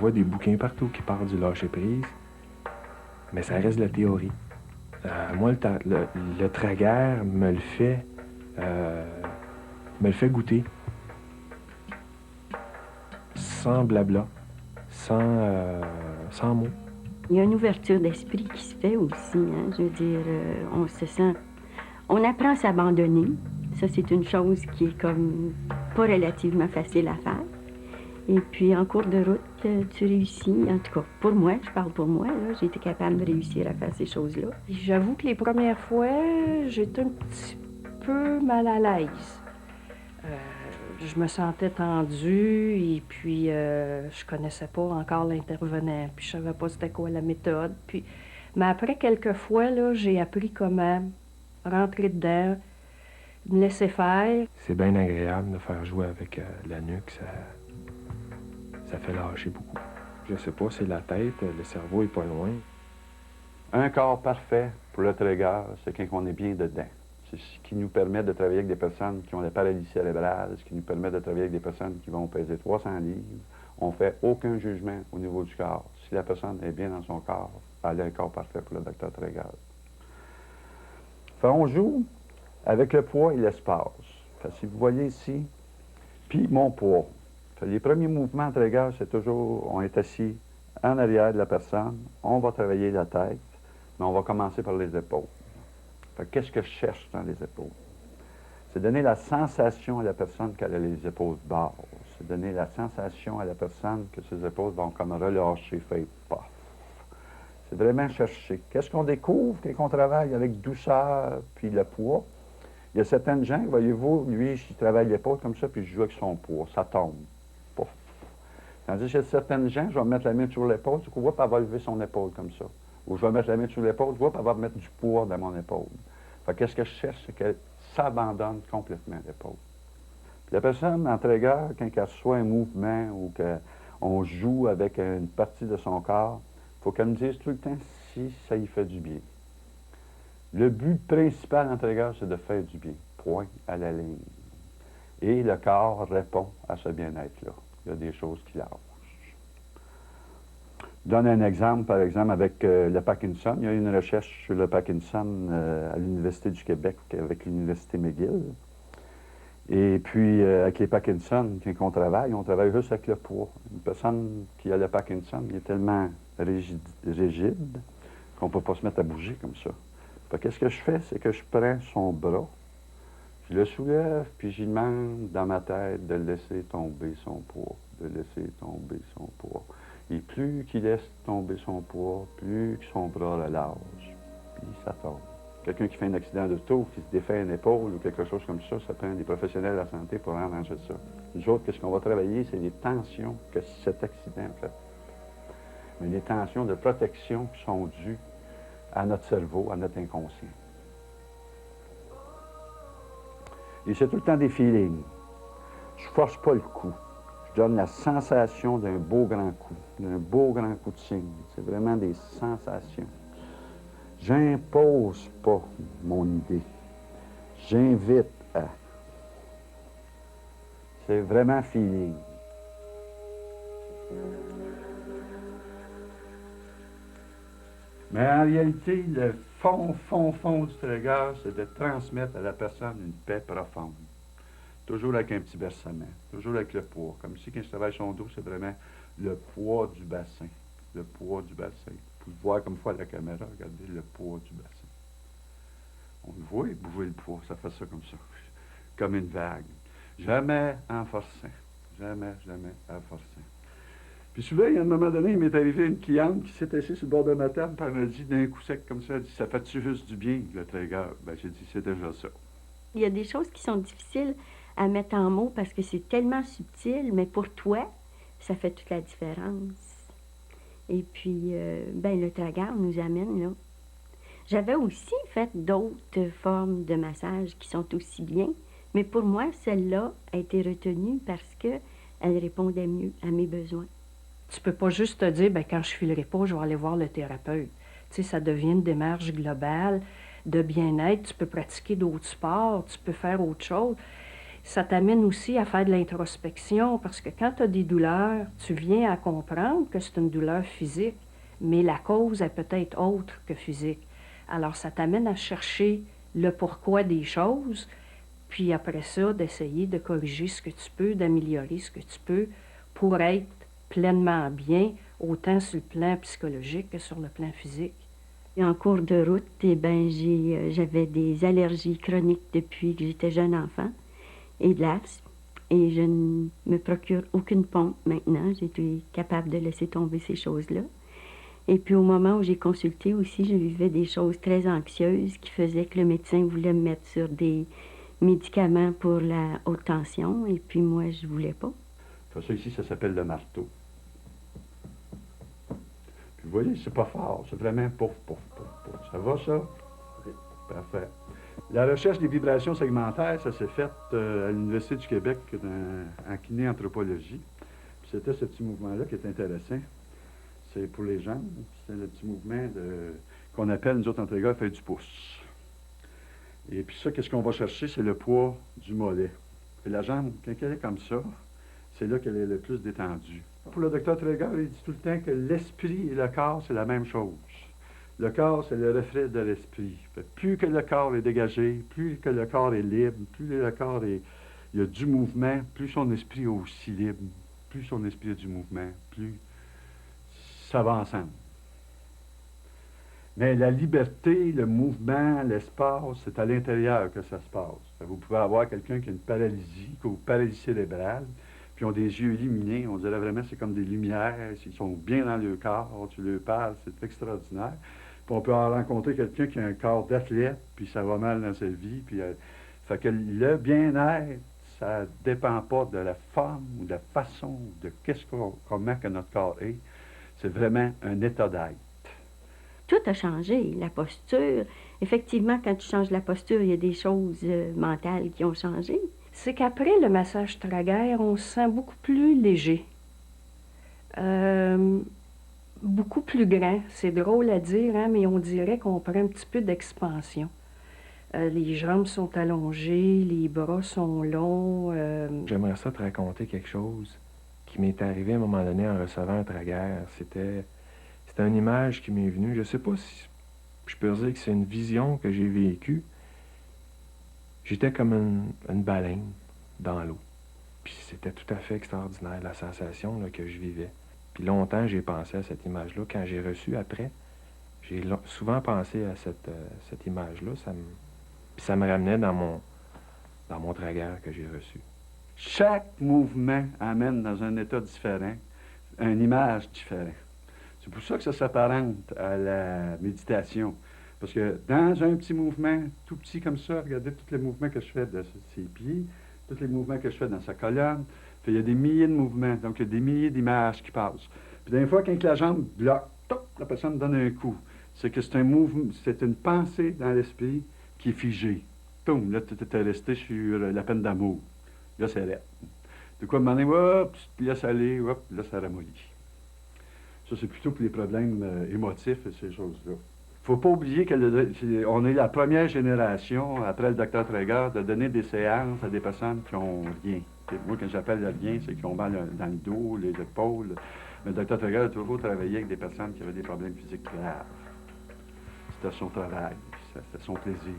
vois des bouquins partout qui parlent du lâcher-prise, mais ça reste de la théorie. Moi, le traguerre me le fait goûter. Sans blabla, sans mots. Il y a une ouverture d'esprit qui se fait aussi, hein? Je veux dire, on se sent... On apprend à s'abandonner. Ça, c'est une chose qui est comme pas relativement facile à faire. Et puis, en cours de route, tu réussis. En tout cas, pour moi, je parle pour moi, là, j'ai été capable de réussir à faire ces choses-là. J'avoue que les premières fois, j'étais un petit peu mal à l'aise. Je me sentais tendue et puis je connaissais pas encore l'intervenant, puis je savais pas c'était quoi la méthode. Mais après quelques fois, là, j'ai appris comment rentrer dedans, me laisser faire. C'est bien agréable de faire jouer avec la nuque, ça fait lâcher beaucoup. Je sais pas, c'est la tête, le cerveau est pas loin. Un corps parfait pour le trigger, c'est quand on est bien dedans. C'est ce qui nous permet de travailler avec des personnes qui ont la paralysie cérébrale, ce qui nous permet de travailler avec des personnes qui vont peser 300 livres. On ne fait aucun jugement au niveau du corps. Si la personne est bien dans son corps, elle a un corps parfait pour le docteur Trégger. On joue avec le poids et l'espace. Si vous voyez ici, puis mon poids. Les premiers mouvements Trégger, c'est toujours, on est assis en arrière de la personne, on va travailler la tête, mais on va commencer par les épaules. Qu'est-ce que je cherche dans les épaules? C'est donner la sensation à la personne qu'elle a les épaules basses. C'est donner la sensation à la personne que ses épaules vont comme relâcher, faire paf. C'est vraiment chercher. Qu'est-ce qu'on découvre quand on travaille avec douceur puis le poids? Il y a certaines gens, voyez-vous, lui, il travaille l'épaule comme ça, puis je joue avec son poids. Ça tombe. Pouf. Tandis qu'il y a certaines gens, je vais mettre la main sur l'épaule, tu vois, puis elle va lever son épaule comme ça. Ou je vais mettre la main sur l'épaule, tu vois, puis elle va mettre du poids dans mon épaule. Qu'est-ce que je cherche, c'est qu'elle s'abandonne complètement l'épaule. Puis la personne en Trégger, quand elle reçoit un mouvement ou qu'on joue avec une partie de son corps, il faut qu'elle me dise tout le temps si ça y fait du bien. Le but principal en Trégger, c'est de faire du bien. Point à la ligne. Et le corps répond à ce bien-être-là. Il y a des choses qui lâchent. Je donne un exemple, par exemple, avec le Parkinson. Il y a eu une recherche sur le Parkinson à l'Université du Québec avec l'Université McGill. Et puis, avec les Parkinson, quand on travaille juste avec le poids. Une personne qui a le Parkinson, il est tellement rigide qu'on ne peut pas se mettre à bouger comme ça. Qu'est-ce que je fais? C'est que je prends son bras, je le soulève, puis j'y demande dans ma tête de laisser tomber son poids, de laisser tomber son poids. Et plus qu'il laisse tomber son poids, plus que son bras relâche, puis ça tombe. Quelqu'un qui fait un accident d'auto, qui se défait une épaule ou quelque chose comme ça prend des professionnels de la santé pour arranger ça. Nous autres, qu'est-ce qu'on va travailler, c'est les tensions que cet accident fait. Mais les tensions de protection qui sont dues à notre cerveau, à notre inconscient. Et c'est tout le temps des feelings. Je force pas le coup. Je donne la sensation d'un beau grand coup de cygne. C'est vraiment des sensations. J'impose pas mon idée. J'invite à. C'est vraiment feeling. Mais en réalité, le fond du Trégger, c'est de transmettre à la personne une paix profonde. Toujours avec un petit versement, toujours avec le poids. Comme ici, quand je travaille son dos, c'est vraiment le poids du bassin. Le poids du bassin. Vous pouvez voir comme fois à la caméra, regardez le poids du bassin. On le voit bouger le poids, ça fait ça comme ça. Comme une vague. Jamais en forçant. Jamais en forçant. Puis souvent, il y a un moment donné, il m'est arrivé une cliente qui s'est assise sur le bord de ma table, puis elle m'a dit d'un coup sec comme ça, elle dit, ça fait-tu juste du bien, le Trégger? Ben, j'ai dit, c'est déjà ça. Il y a des choses qui sont difficiles à mettre en mots parce que c'est tellement subtil, mais pour toi, ça fait toute la différence. Et puis, le Trégger nous amène là. J'avais aussi fait d'autres formes de massage qui sont aussi bien, mais pour moi, celle-là a été retenue parce qu'elle répondait mieux à mes besoins. Tu peux pas juste te dire, quand je filerai pas, je vais aller voir le thérapeute. Tu sais, ça devient une démarche globale de bien-être. Tu peux pratiquer d'autres sports, tu peux faire autre chose. Ça t'amène aussi à faire de l'introspection parce que quand tu as des douleurs, tu viens à comprendre que c'est une douleur physique, mais la cause est peut-être autre que physique. Alors, ça t'amène à chercher le pourquoi des choses, puis après ça, d'essayer de corriger ce que tu peux, d'améliorer ce que tu peux pour être pleinement bien, autant sur le plan psychologique que sur le plan physique. Et en cours de route, eh ben, j'avais des allergies chroniques depuis que j'étais jeune enfant et de l'asthme. Et je ne me procure aucune pompe maintenant. J'ai été capable de laisser tomber ces choses-là. Et puis au moment où j'ai consulté aussi, je vivais des choses très anxieuses qui faisaient que le médecin voulait me mettre sur des médicaments pour la haute tension. Et puis moi, je voulais pas. Ça ici, ça s'appelle le marteau. Puis vous voyez, c'est pas fort, c'est vraiment pouf, pouf, pouf, pouf. Ça va, ça? Oui, parfait. La recherche des vibrations segmentaires, ça s'est fait à l'Université du Québec en kiné-anthropologie. Puis c'était ce petit mouvement-là qui est intéressant. C'est pour les jambes, c'est le petit mouvement qu'on appelle, nous autres, entre les gars, faire du pouce. Et puis ça, qu'est-ce qu'on va chercher? C'est le poids du mollet. Et la jambe, quand elle est comme ça, c'est là qu'elle est le plus détendue. Pour le docteur Traeger, il dit tout le temps que l'esprit et le corps, c'est la même chose. Le corps, c'est le reflet de l'esprit. Plus que le corps est dégagé, plus que le corps est libre, plus le corps il y a du mouvement, plus son esprit est aussi libre, plus son esprit a du mouvement, plus ça va ensemble. Mais la liberté, le mouvement, l'espace, c'est à l'intérieur que ça se passe. Vous pouvez avoir quelqu'un qui a une paralysie, ou paralysie cérébrale, puis ils ont des yeux illuminés, on dirait vraiment c'est comme des lumières, ils sont bien dans le corps, tu leur parles, c'est extraordinaire. Puis on peut en rencontrer quelqu'un qui a un corps d'athlète, puis ça va mal dans sa vie, puis fait que le bien-être, ça dépend pas de la forme ou de la façon, de comment que notre corps est. C'est vraiment un état d'être. Tout a changé, la posture. Effectivement, quand tu changes la posture, il y a des choses mentales qui ont changé. C'est qu'après le massage Traeger, on se sent beaucoup plus léger. Beaucoup plus grand. C'est drôle à dire, hein, mais on dirait qu'on prend un petit peu d'expansion. Les jambes sont allongées, les bras sont longs. J'aimerais ça te raconter quelque chose qui m'est arrivé à un moment donné en recevant un Traeger. C'était une image qui m'est venue. Je ne sais pas si je peux dire que c'est une vision que j'ai vécue. J'étais comme une baleine dans l'eau. Puis c'était tout à fait extraordinaire, la sensation là, que je vivais. Puis longtemps, j'ai pensé à cette image-là. Quand j'ai reçu après, j'ai souvent pensé à cette image-là. Ça me ramenait dans mon Traeger que j'ai reçu. Chaque mouvement amène dans un état différent, une image différente. C'est pour ça que ça s'apparente à la méditation. Parce que dans un petit mouvement, tout petit comme ça, regardez tous les mouvements que je fais de ses pieds, tous les mouvements que je fais dans sa colonne. Puis il y a des milliers de mouvements, donc il y a des milliers d'images qui passent. Puis des fois, quand la jambe bloque, la personne donne un coup. C'est que c'est un mouvement, c'est une pensée dans l'esprit qui est figée. Toum, là, tu es resté sur la peine d'amour. Là, c'est raide. De quoi, à un moment donné, hop, tu te laisses aller, hop, là, ça ramollit. Ça, c'est plutôt pour les problèmes émotifs et ces choses-là. Il ne faut pas oublier qu'on est la première génération, après le docteur Traeger, de donner des séances à des personnes qui ont rien. Moi, quand j'appelle le rien, c'est qu'ils ont mal dans le dos, les épaules. Mais le docteur Traeger a toujours travaillé avec des personnes qui avaient des problèmes physiques graves. C'était son travail, c'était son plaisir.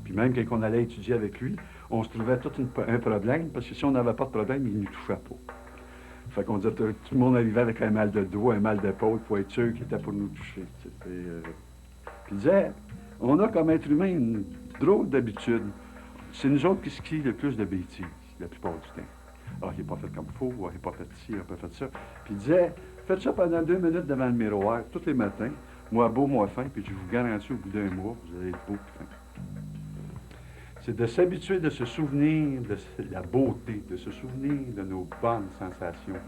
Puis même quand on allait étudier avec lui, on se trouvait tout un problème, parce que si on n'avait pas de problème, il ne nous touchait pas. Fait qu'on disait, tout le monde arrivait avec un mal de dos, un mal d'épaule, pour être sûr qu'il était pour nous toucher. Puis il disait, on a comme être humain une drôle d'habitude. C'est nous autres qui se crient le plus de bêtises, la plupart du temps. Ah, il n'est pas fait comme il faut, ah, il n'est pas fait ci, il n'a pas fait ça. Puis il disait, faites ça pendant 2 minutes devant le miroir, tous les matins, moi beau, moi fin, puis je vous garantis, au bout d'1 mois, vous allez être beau et fin. C'est de s'habituer de se souvenir de la beauté, de se souvenir de nos bonnes sensations.